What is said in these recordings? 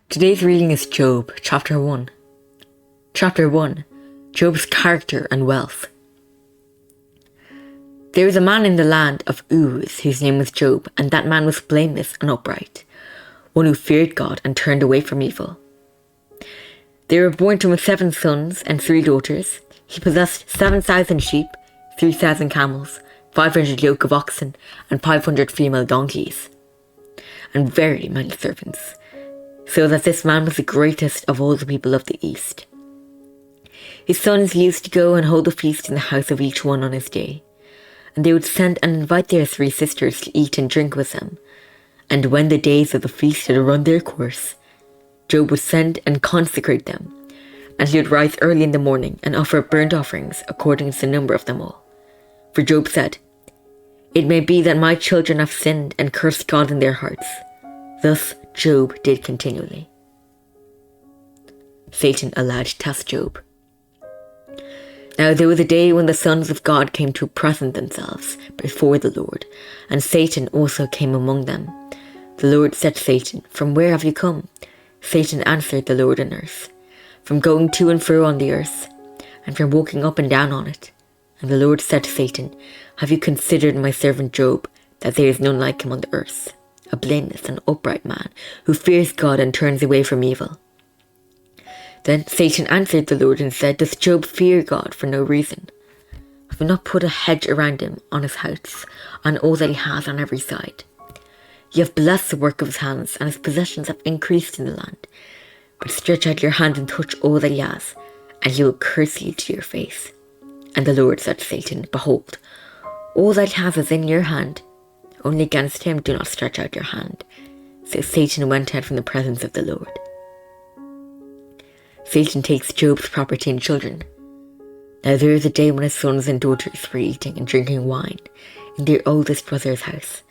Today's reading is Job, chapter 1. Chapter 1. Job's character and wealth. There was a man in the land of Uz whose name was Job, and that man was blameless and upright, one who feared God and turned away from evil. There were born to him 7 sons and 3 daughters. He possessed 7,000 sheep, 3,000 camels, 500 yoke of oxen, and 500 female donkeys, and very many servants, so that this man was the greatest of all the people of the East. His sons used to go and hold a feast in the house of each one on his day, and they would send and invite their 3 sisters to eat and drink with them. And when the days of the feast had run their course, Job would send and consecrate them, and he would rise early in the morning and offer burnt offerings according to the number of them all. For Job said, "It may be that my children have sinned and cursed God in their hearts." Thus Job did continually. Satan allowed to test Job. Now there was a day when the sons of God came to present themselves before the Lord, and Satan also came among them. The Lord said to Satan, "From where have you come?" Satan answered the Lord on earth, "From going to and fro on the earth, and from walking up and down on it." And the Lord said to Satan, "Have you considered my servant Job, that there is none like him on the earth, a blameless and upright man, who fears God and turns away from evil?" Then Satan answered the Lord and said, "Does Job fear God for no reason? Have you not put a hedge around him, on his house, on all that he has on every side? You have blessed the work of his hands, and his possessions have increased in the land. But stretch out your hand and touch all that he has, and he will curse you to your face." And the Lord said to Satan, "Behold, all that he has is in your hand. Only against him do not stretch out your hand." So Satan went out from the presence of the Lord. Satan takes Job's property and children. Now there was a day when his sons and daughters were eating and drinking wine in their oldest brother's house.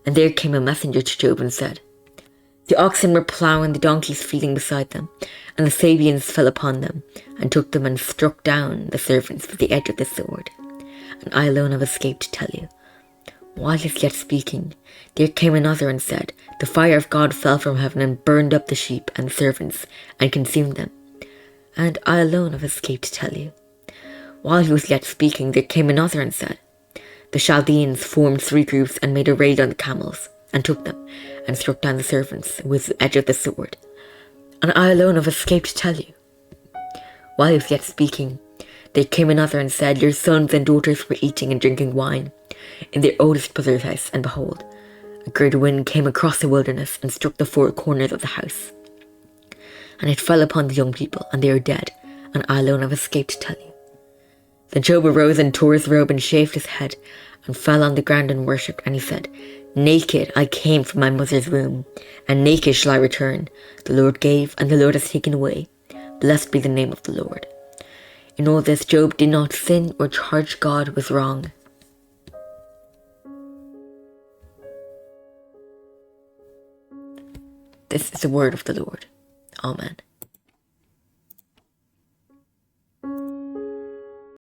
And there came a messenger to Job and said, "The oxen were ploughing, the donkeys feeding beside them, and the Sabeans fell upon them, and took them and struck down the servants with the edge of the sword. And I alone have escaped to tell you." While he was yet speaking, there came another and said, "The fire of God fell from heaven and burned up the sheep and the servants, and consumed them. And I alone have escaped to tell you." While he was yet speaking, there came another and said, "The Chaldeans formed 3 groups and made a raid on the camels, and took them, and struck down the servants with the edge of the sword. And I alone have escaped to tell you." While he was yet speaking, there came another and said, "Your sons and daughters were eating and drinking wine in their oldest brother's house, and behold, a great wind came across the wilderness and struck the 4 corners of the house. And it fell upon the young people, and they are dead, and I alone have escaped to tell you." Then Job arose and tore his robe and shaved his head, and fell on the ground and worshipped, and he said, "Naked I came from my mother's womb, and naked shall I return. The Lord gave, and the Lord has taken away. Blessed be the name of the Lord." In all this Job did not sin or charge God with wrong. This is the word of the Lord. Amen.